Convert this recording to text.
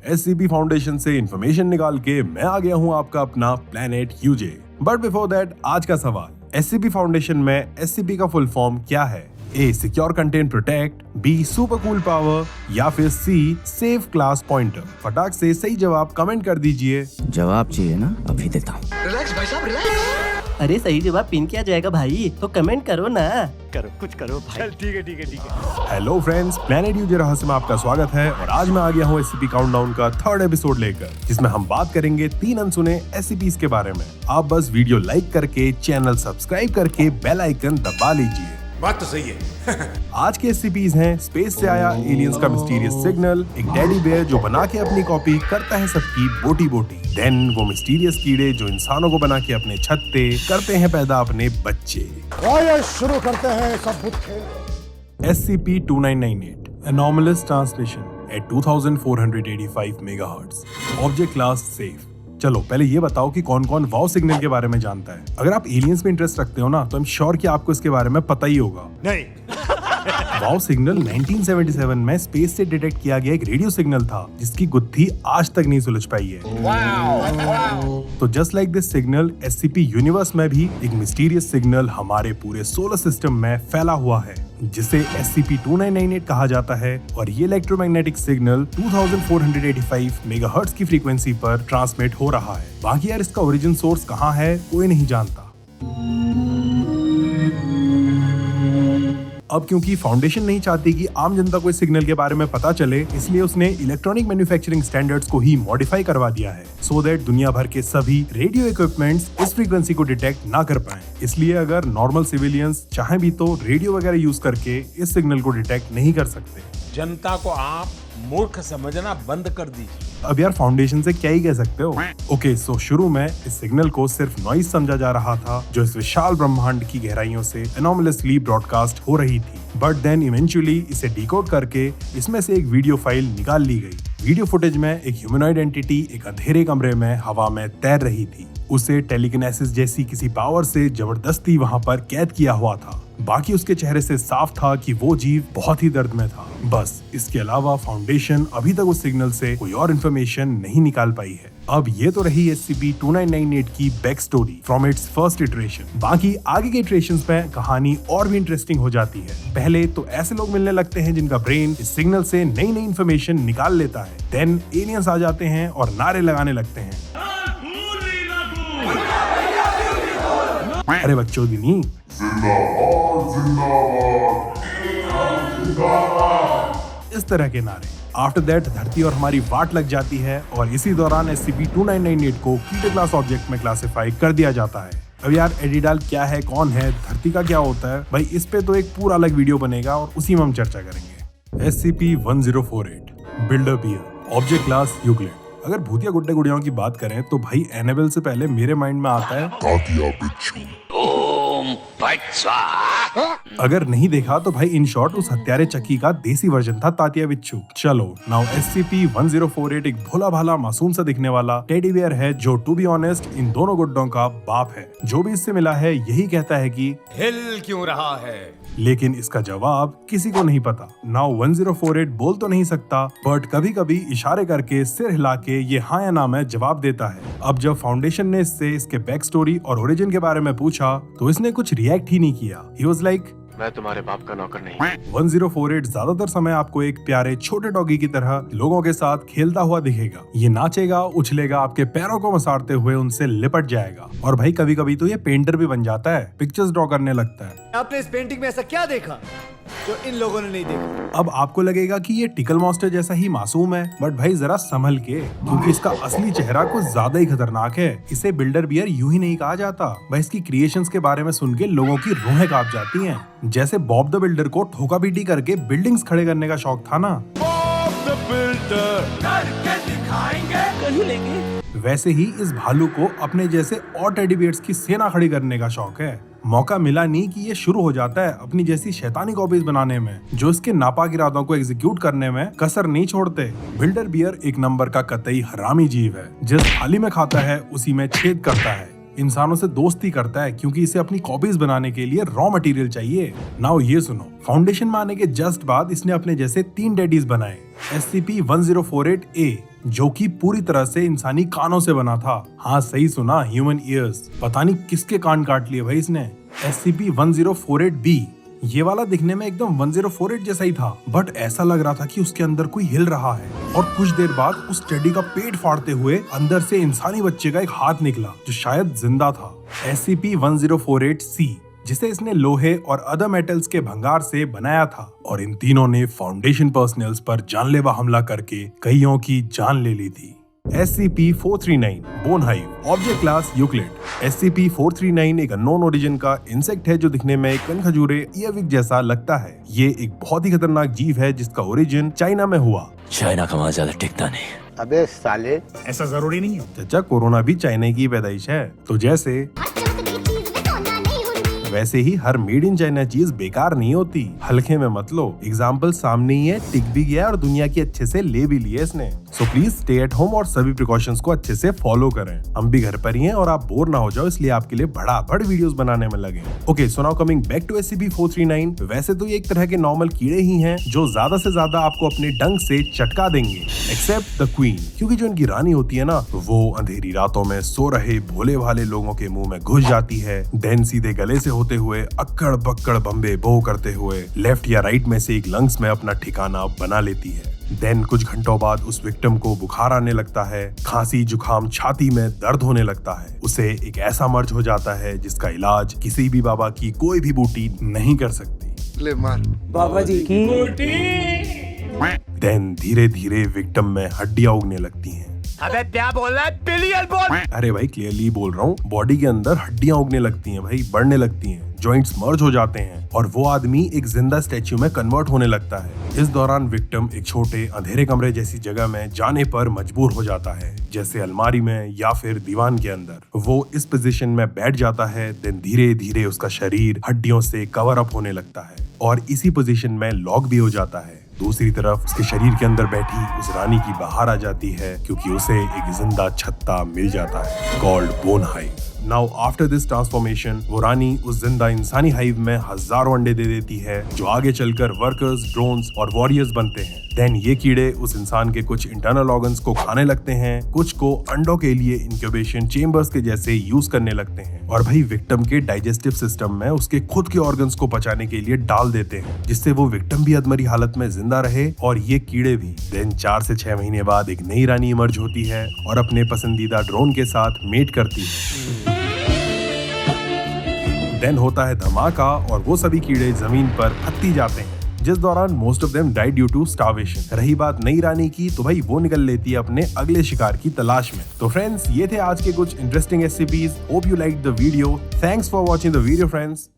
SCP foundation से information निकाल के मैं आ गया हूँ आपका अपना प्लेनेट यूजे। बट बिफोर दैट आज का सवाल, एससीपी फाउंडेशन में एससीपी का फुल फॉर्म क्या है? ए secure content protect, be super cool power या फिर सी सेफ क्लास पॉइंटर। फटाक से सही जवाब कमेंट कर दीजिए। जवाब चाहिए ना, अभी देता हूँ। रिलैक्स भाई साहब रिलैक्स। अरे सही जवाब पिन किया जाएगा भाई, तो कमेंट करो ना। करो कुछ करो भाई। चल ठीक है। हेलो फ्रेंड्स, प्लेनेट यूजे रहस्य में आपका स्वागत है और आज मैं आ गया हूँ एससीपी काउंटडाउन का 3rd एपिसोड लेकर, जिसमें हम बात करेंगे 3 अनसुने एससीपीज के बारे में। आप बस वीडियो लाइक करके चैनल सब्सक्राइब करके बेल आइकन दबा लीजिए। बात तो सही है। आज के एससीपीज हैं स्पेस से आया एलियंस का मिस्टीरियस सिग्नल, एक टेडी बेयर जो बना के अपनी कॉपी करता है सबकी बोटी बोटी, देन वो मिस्टीरियस कीड़े जो इंसानों को बना के अपने छत पे करते हैं पैदा अपने बच्चे। शुरू करते हैं सब बुत खेल। SCP-2998 Anomalous Transmission at 2485 MHz Object Class Safe। चलो पहले ये बताओ कि कौन कौन वाव सिग्नल के बारे में जानता है। अगर आप एलियंस में इंटरेस्ट रखते हो ना, तो आई एम श्योर कि आपको इसके बारे में पता ही होगा। नहीं। वाव सिग्नल 1977 में स्पेस से डिटेक्ट किया गया एक रेडियो सिग्नल था जिसकी गुत्थी आज तक नहीं सुलझ पाई है। तो just like this signal, SCP universe में भी एक मिस्टीरियस सिग्नल हमारे पूरे सोलर सिस्टम में फैला हुआ है जिसे SCP-2998 कहा जाता है, और ये इलेक्ट्रोमैग्नेटिक सिग्नल 2485 मेगाहर्ट्ज की फ्रीक्वेंसी पर ट्रांसमिट हो रहा है। बाकी यार इसका ओरिजिन सोर्स कहाँ है कोई नहीं जानता। अब क्योंकि फाउंडेशन नहीं चाहती कि आम जनता को इस सिग्नल के बारे में पता चले, इसलिए उसने इलेक्ट्रॉनिक मैन्युफैक्चरिंग स्टैंडर्ड्स को ही मॉडिफाई करवा दिया है सो दैट दुनिया भर के सभी रेडियो इक्विपमेंट्स इस फ्रीक्वेंसी को डिटेक्ट ना कर पाएं। इसलिए अगर नॉर्मल सिविलियंस चाहें भी तो रेडियो वगैरह यूज करके इस सिग्नल को डिटेक्ट नहीं कर सकते। जनता को आप मूर्ख समझना बंद कर दीजिए। अब यार फाउंडेशन से क्या ही कह सकते हो। ओके, सो शुरू में इस सिग्नल को सिर्फ नॉइज समझा जा रहा था जो इस विशाल ब्रह्मांड की गहराइयों से एनॉमलसली ब्रॉडकास्ट हो रही थी। बट देन इवेंचुअली इसे डिकोड करके इसमें से एक वीडियो फाइल निकाल ली गई। वीडियो फुटेज में एक ह्यूमनॉइड एंटिटी एक अंधेरे कमरे में हवा में तैर रही थी। उसे टेलीकिनेसिस जैसी किसी पावर से जबरदस्ती वहां पर कैद किया हुआ था। बाकी उसके चेहरे से साफ था कि वो जीव बहुत ही दर्द में था। बस इसके अलावा फाउंडेशन अभी तक उस सिग्नल से कोई और इन्फॉर्मेशन नहीं निकाल पाई है। अब ये तो रही SCP-2998 की back story from its first iteration. बाकी आगे के इटरेशंस में कहानी और भी इंटरेस्टिंग हो जाती है। पहले तो ऐसे लोग मिलने लगते हैं जिनका ब्रेन इस सिग्नल से नई नई इन्फॉर्मेशन निकाल लेता है। देन एलियंस आ जाते हैं और नारे लगाने लगते हैं, अरे बच्चों दी इस तरह के नारे। आफ्टर दैट धरती और हमारी वाट लग जाती है और इसी दौरान SCP-2998 को कीटो क्लास ऑब्जेक्ट में क्लासिफाई कर दिया जाता है। अब यार एडिडाल क्या है, कौन है, धरती का क्या होता है भाई, इस पे तो एक पूरा अलग वीडियो बनेगा और उसी में हम चर्चा करेंगे। SCP-1048 builder bear object class Euclid. अगर भूतिया गुड्डे गुड़ियाओं की बात करें तो भाई एनाबेल से पहले मेरे माइंड में आता है तातिया बिच्छू। अगर नहीं देखा तो भाई इन शॉर्ट उस हत्यारे चक्की का देसी वर्जन था तातिया बिच्छू। चलो नाउ SCP-1048 एक भोला भाला मासूम सा दिखने वाला टेडी बेयर है जो टू बी ऑनेस्ट इन दोनों गुड्डों का बाप है। जो भी इससे मिला है यही कहता है कि हिल क्यों रहा है, लेकिन इसका जवाब किसी को नहीं पता। नाउ 1048 बोल तो नहीं सकता, बट कभी कभी इशारे करके सिर हिला के ये हाँ या ना में जवाब देता है। अब जब फाउंडेशन ने इससे इसके बैक स्टोरी और ओरिजिन के बारे में पूछा तो इसने कुछ रिएक्ट ही नहीं किया। ही वाज लाइक, मैं तुम्हारे बाप का नौकर नहीं। 1048 ज्यादातर समय आपको एक प्यारे छोटे डॉगी की तरह लोगों के साथ खेलता हुआ दिखेगा। ये नाचेगा, उछलेगा, आपके पैरों को मसारते हुए उनसे लिपट जाएगा। और भाई कभी कभी तो ये पेंटर भी बन जाता है, पिक्चर्स ड्रॉ करने लगता है। आपने इस पेंटिंग में ऐसा क्या देखा जो इन लोगों ने नहीं देखा? अब आपको लगेगा कि ये टिकल मॉन्स्टर जैसा ही मासूम है, बट भाई जरा संभल के, क्योंकि इसका असली चेहरा कुछ ज्यादा ही खतरनाक है। इसे बिल्डर बियर यूं ही नहीं कहा जाता। भाई इसकी क्रिएशंस के बारे में सुन के लोगों की रूहें कांप जाती हैं। जैसे बॉब द बिल्डर को ठोका पीटी करके बिल्डिंग्स खड़े करने का शौक था ना, बॉब द बिल्डर करके दिखाएंगे, कहीं लेंगे। वैसे ही इस भालू को अपने जैसे और टेडी बियर्स की सेना खड़ी करने का शौक है। मौका मिला नहीं कि ये शुरू हो जाता है अपनी जैसी शैतानी कॉपीज बनाने में जो इसके नापाक इरादों को एग्जीक्यूट करने में कसर नहीं छोड़ते। बिल्डर बियर एक नंबर का कतई हरामी जीव है। जिस थाली में खाता है उसी में छेद करता है। इंसानों से दोस्ती करता है क्योंकि इसे अपनी कॉपीज बनाने के लिए रॉ मटेरियल चाहिए। नाउ ये सुनो, फाउंडेशन में आने के जस्ट बाद इसने अपने जैसे 3 डैडीज बनाए। SCP-1048A जो कि पूरी तरह से इंसानी कानों से बना था। हाँ सही सुना, ह्यूमन ईयर्स। पता नहीं किसके कान काट लिए भाई इसने। SCP-1048-B ये वाला दिखने में एकदम 1048 जैसा ही था, बट ऐसा लग रहा था कि उसके अंदर कोई हिल रहा है। और कुछ देर बाद उस टेडी का पेट फाड़ते हुए अंदर से इंसानी बच्चे का एक हाथ निकला जो शायद जिंदा था। SCP-1048-C जिसे इसने लोहे और अदर मेटल्स के भंगार से बनाया था, और इन तीनों ने फाउंडेशन पर्सनल्स पर जानलेवा हमला करके कईयों की जान ले ली थी। SCP-439 bone hive, object class Euclid. SCP-439 एक अननोन ओरिजिन का इंसेक्ट है जो दिखने में कनखजूरे ईयरविक जैसा लगता है। ये एक बहुत ही खतरनाक जीव है जिसका ओरिजिन चाइना में हुआ। चाइना का वहां ज्यादा टिकता नहीं। अबे साले, ऐसा जरूरी नहीं है। चाचा कोरोना भी चाइना की पैदाइश है, तो जैसे वैसे ही हर मेड इन चाइना चीज बेकार नहीं होती, हल्के में मत लो। एग्जाम्पल सामने ही है, टिक भी गया और दुनिया की अच्छे से ले भी लिए इसने। So please stay at home और सभी प्रिकॉशंस को अच्छे से फॉलो करें। हम भी घर पर ही हैं और आप बोर ना हो जाओ, इसलिए आपके लिए बड़ा वीडियोस बनाने में लगे। Okay, so now coming back to SCP-439। वैसे तो ये एक तरह के नॉर्मल कीड़े ही हैं जो ज्यादा से ज्यादा आपको अपने डंक से चटका देंगे, एक्सेप्ट द क्वीन, क्योंकि जो इनकी रानी होती है ना, वो अंधेरी रातों में सो रहे भोले भाले लोगों के मुंह में घुस जाती है, देन सीधे गले से होते हुए अक्कड़ बक्कड़ बम्बे बो करते हुए लेफ्ट या राइट में से एक लंग्स में अपना ठिकाना बना लेती है। देन कुछ घंटों बाद उस विक्टिम को बुखार आने लगता है, खांसी जुकाम छाती में दर्द होने लगता है। उसे एक ऐसा मर्ज हो जाता है जिसका इलाज किसी भी बाबा की कोई भी बूटी नहीं कर सकती। ले मार बाबा जी की देन धीरे धीरे विक्टिम में हड्डियां उगने लगती हैं। अबे क्या बोल रहा है? क्लियर बोल। अरे भाई क्लियरली बोल रहा हूँ, बॉडी के अंदर हड्डियां उगने लगती हैं भाई, बढ़ने लगती हैं, जॉइंट्स मर्ज हो जाते हैं और वो आदमी एक जिंदा स्टैच्यू में कन्वर्ट होने लगता है। इस दौरान विक्टिम एक छोटे अंधेरे कमरे जैसी जगह में जाने पर मजबूर हो जाता है, जैसे अलमारी में या फिर दीवान के अंदर। वो इस पोजीशन में बैठ जाता है, देन धीरे धीरे उसका शरीर हड्डियों से कवर अप होने लगता है और इसी पोजीशन में लॉक भी हो जाता है। दूसरी तरफ उसके शरीर के अंदर बैठी उस रानी की बाहर आ जाती है, क्योंकि उसे एक जिंदा छत्ता मिल जाता है called bone hive. Now after this transformation वो रानी उस जिंदा इंसानी हाइव में हजारों अंडे दे देती है जो आगे चलकर वर्कर्स, ड्रोन्स और वॉरियर्स बनते हैं। देन ये कीड़े उस इंसान के कुछ इंटरनल ऑर्गन्स को खाने लगते हैं, कुछ को अंडों के लिए इंक्यूबेशन चेम्बर्स के जैसे यूज करने लगते हैं और भाई विक्टिम के डाइजेस्टिव सिस्टम में उसके खुद के ऑर्गन्स को पचाने के लिए डाल देते हैं, जिससे वो विक्टिम भी अधमरी हालत में जिंदा रहे और ये कीड़े भी। देन 4 से 6 महीने बाद एक नई रानी इमर्ज होती है और अपने पसंदीदा ड्रोन के साथ मेट करती है। देन होता है धमाका और वो सभी कीड़े जमीन पर फत्ती जाते हैं, जिस दौरान most of them died due to starvation. रही बात नई रानी की, तो भाई वो निकल लेती है अपने अगले शिकार की तलाश में। तो फ्रेंड्स, ये थे आज के कुछ interesting SCPs। Hope you like the video. Thanks for watching the video friends.